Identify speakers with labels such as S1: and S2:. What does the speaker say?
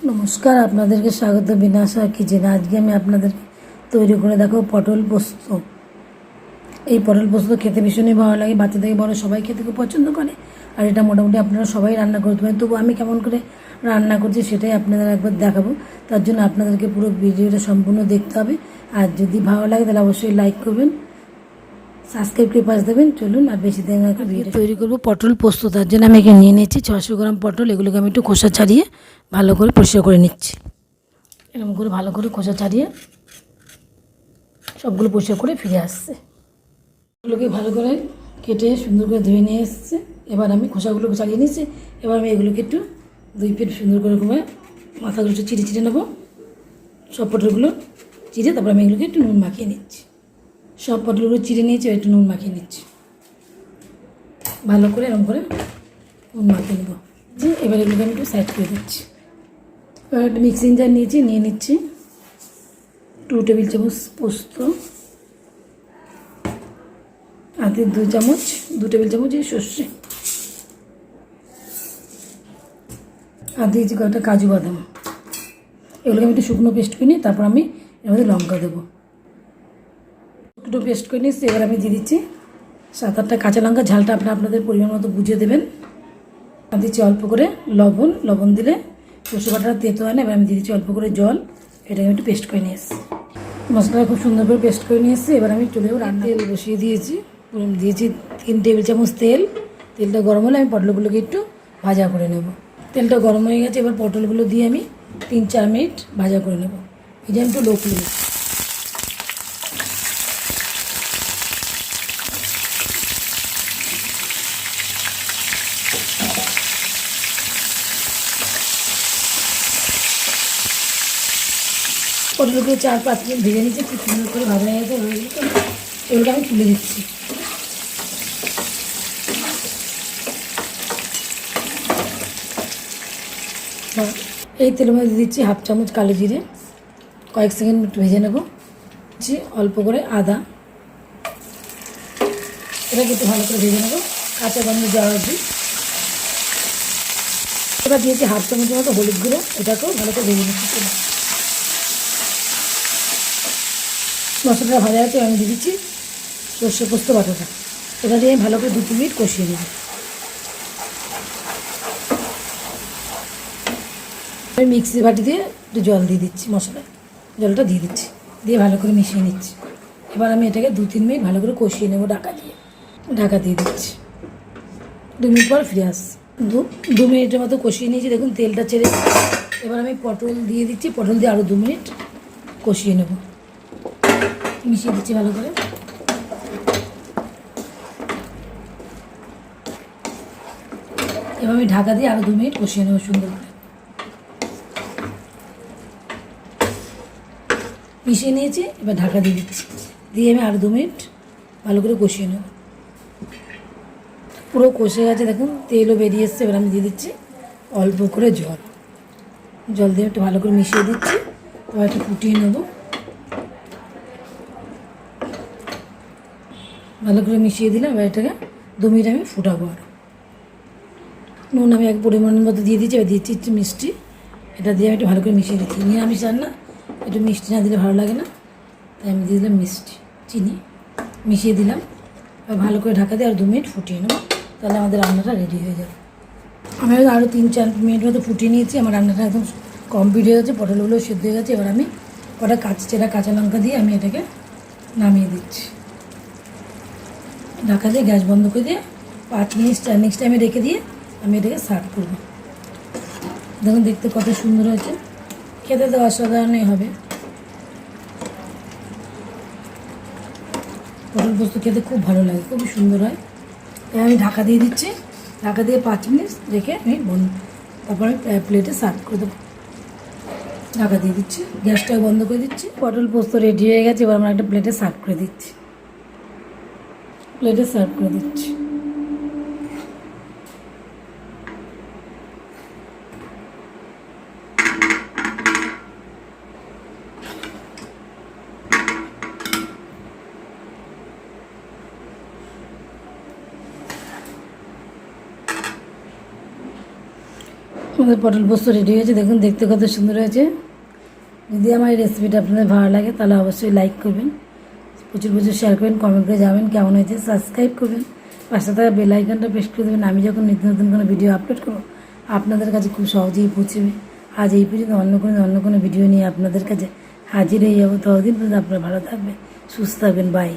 S1: নমস্কার, আপনাদেরকে স্বাগত বিনাশা কিচেনে। আজকে আমি আপনাদেরকে তৈরি করে দেখো পটল পোস্ত। এই পটল পোস্ত খেতে ভীষণই ভালো লাগে, বাচ্চা থেকে বড় সবাই খেতে খুব পছন্দ করে। আর এটা মোটামুটি আপনারা সবাই রান্না করতে পারেন, তবু আমি কেমন করে রান্না করছি সেটাই আপনাদের একবার দেখাবো। তার জন্য আপনাদেরকে পুরো ভিডিওটা সম্পূর্ণ দেখতে হবে। আর যদি ভালো লাগে তাহলে অবশ্যই লাইক করবেন, সাবস্ক্রাইব করে পাশ দেবেন। চলুন আর বেশি দেরি না করে ভিডিও তৈরি করবো পটল পোস্ত। তার জন্য আমি এখানে নিয়ে নিচ্ছি 600 গ্রাম পটল। এগুলোকে আমি একটু খোসা ছাড়িয়ে ভালো করে পরিষ্কার করে নিচ্ছি। এরকম করে ভালো করে খোসা ছাড়িয়ে সবগুলো পরিষ্কার করে ফিরে আসছে। এগুলোকে ভালো করে কেটে সুন্দর করে ধুয়ে নিয়ে এসছে। এবার আমি খোসাগুলোকে ছাড়িয়ে নিচ্ছি। এবার আমি এগুলোকে একটু 2 পিট সুন্দর করে ঘুমায় মাথাগুলো একটু চিড়ে চিড়ে নেবো। সব পটলগুলো চিড়ে তারপর আমি এগুলোকে একটু নুন মাখিয়ে নিচ্ছি। সব পটলগুলো চিড়ে নিয়েছি, একটু নুন মাখিয়ে নিচ্ছি। ভালো করে এরকম করে নুন মাখিয়ে নেবো। এবার এগুলোকে আমি একটু সাইড করে দিচ্ছি। এবার একটা মিক্সিং জার নিয়েছি, নিয়ে নিচ্ছি 2 টেবিল চামচ পোস্ত, হাতে 2 টেবিল চামচ এই সর্ষে, আর দিয়েছি কয়েকটা কাজু বাদাম। এগুলোকে আমি একটু শুকনো পেস্ট করে নিই, তারপর আমি এর মধ্যে লঙ্কা দেবো। একটু পেস্ট করে নিচ্ছি। এবার আমি দিয়ে দিচ্ছি 7-8টা কাঁচা লঙ্কা। ঝালটা আপনাদের পরিমাণ মতো বুঝিয়ে দেবেন। আর দিচ্ছি অল্প করে লবণ দিলে সর্ষে বাটাটা তেতো হয় না। এবার আমি দিয়ে দিচ্ছি অল্প করে জল। এটাকে আমি একটু পেস্ট করে নিয়ে এসেছি। মশলাটা খুব সুন্দর করে পেস্ট করে নিয়ে এসেছি। এবার আমি চুলেও তেল বসিয়ে দিয়েছি। দিয়েছি 3 টেবিল চামচ তেল। তেলটা গরম হলে আমি পটলগুলোকে একটু ভাজা করে নেব। তেলটা গরম হয়ে গেছে। এবার পটলগুলো দিয়ে আমি 3-4 মিনিট ভাজা করে নেব। এটা একটু লো ফ্লেমে। পটলগুলো 4-5 মিনিট ভেজে নিচ্ছি। খুব সুন্দর করে ভাজা হয়ে গেছে। এগুলোকে আমি তুলে দিচ্ছি। এই তেলের মধ্যে দিচ্ছি 1/2 চামচ কালো জিরে। কয়েক সেকেন্ড একটু ভেজে নেব। অল্প করে আদা, এটাকে একটু ভালো করে ভেজে নেব কাঁচা গন্ধ যাওয়া অবধি। এবার দিয়েছি 1/2 চামচের মতো হলুদ গুঁড়ো। এটাকেও ভালো করে ভেজে নিচ্ছি। মশলাটা ভাজা আছে। আমি দিয়ে দিচ্ছি সর্ষে পোস্ত বাটাটা। এটা দিয়ে আমি ভালো করে 2-3 মিনিট কষিয়ে নেব। আমি মিক্সি বাটি দিয়ে একটু জল দিয়ে দিচ্ছি। মশলায় জলটা দিয়ে দিচ্ছি, দিয়ে ভালো করে মিশিয়ে নিচ্ছি। এবার আমি এটাকে 2-3 মিনিট ভালো করে কষিয়ে নেব ঢাকা দিয়ে দিচ্ছি। 2 মিনিট পর ফিরে আসছি। 2 মিনিটের মতো কষিয়ে নিয়েছি। দেখুন তেলটা ছেড়ে। এবার আমি পটল দিয়ে দিচ্ছি। পটল দিয়ে আরও 2 মিনিট কষিয়ে নেব। মিশিয়ে দিচ্ছি ভালো করে। এবার আমি ঢাকা দিয়ে আরও 2 মিনিট কষিয়ে নেব সুন্দর করে। মিশিয়ে নিয়েছি। এবার ঢাকা দিয়ে দিচ্ছি। দিয়ে আমি আরও 2 মিনিট ভালো করে কষিয়ে নেব। পুরো কষে গেছে, দেখুন তেলও বেরিয়ে এসছে। এবার আমি দিয়ে দিচ্ছি অল্প করে জল দিয়ে একটু ভালো করে মিশিয়ে দিচ্ছি। এবার একটু ফুটিয়ে নেব। ভালো করে মিশিয়ে দিলাম। এবার এটাকে 2 মিনিট আমি ফুটাবো। আর নুন আমি এক পরিমাণের মতো দিয়ে দিচ্ছি। এবার দিচ্ছি একটু মিষ্টি। এটা দিয়ে আমি একটু ভালো করে মিশিয়ে দিচ্ছি। নিরামিষ রান্না একটু মিষ্টি না দিলে ভালো লাগে না, তাই আমি দিয়ে দিলাম মিষ্টি, চিনি মিশিয়ে দিলাম। এবার ভালো করে ঢাকা দিয়ে আর 2 মিনিট ফুটিয়ে নেব। তাহলে আমাদের রান্নাটা রেডি হয়ে যাবে। আমি আরও 3-4 মিনিট মতো ফুটিয়ে নিয়েছি। আমার রান্নাটা একদম কমপ্লিট হয়ে গেছে। পটলগুলো সেদ্ধ হয়ে গেছে। এবার আমি কটা কাঁচা লঙ্কা দিয়ে আমি এটাকে নামিয়ে দিচ্ছি। ঢাকা দিয়ে গ্যাস বন্ধ করে দিয়ে 5 মিনিট স্ট্যান্ডিং টাইমে রেখে দিয়ে আমি এটাকে সার্ভ করব। দেখুন দেখতে কত সুন্দর হয়েছে, খেতে তো অসাধারণই হবে। পটল পোস্ত খেতে খুব ভালো লাগে, খুবই সুন্দর হয়। আমি ঢাকা দিয়ে দিচ্ছি। ঢাকা দিয়ে 5 মিনিট রেখে আমি তারপর আমি প্লেটে সার্ভ করে দেবো। ঢাকা দিয়ে দিচ্ছি, গ্যাসটাও বন্ধ করে দিচ্ছি। পটল পোস্ত রেডি হয়ে গেছে। এবার আমরা একটা প্লেটে সার্ভ করে দিচ্ছি। আমাদের পটল পোস্ত রেডি হয়েছে, দেখুন দেখতে কত সুন্দর হয়েছে। যদি আমার এই রেসিপিটা আপনাদের ভালো লাগে তাহলে অবশ্যই লাইক করবেন, প্রচুর প্রচুর শেয়ার করবেন, কমেন্ট করে যাবেন কেমন হয়েছে, সাবস্ক্রাইব করবেন, পাশে থাকা বেল আইকনটা প্রেস করে দেবেন। আমি যখন নিত্য নতুন কোনো ভিডিও আপলোড করবো আপনাদের কাছে খুব সহজেই পৌঁছবে। আজ এই পর্যন্ত, অন্য কোনো ভিডিও নিয়ে আপনাদের কাছে হাজির হয়ে যাবো। ততদিন পর্যন্ত আপনারা ভালো থাকবেন, সুস্থ থাকবেন। বাই।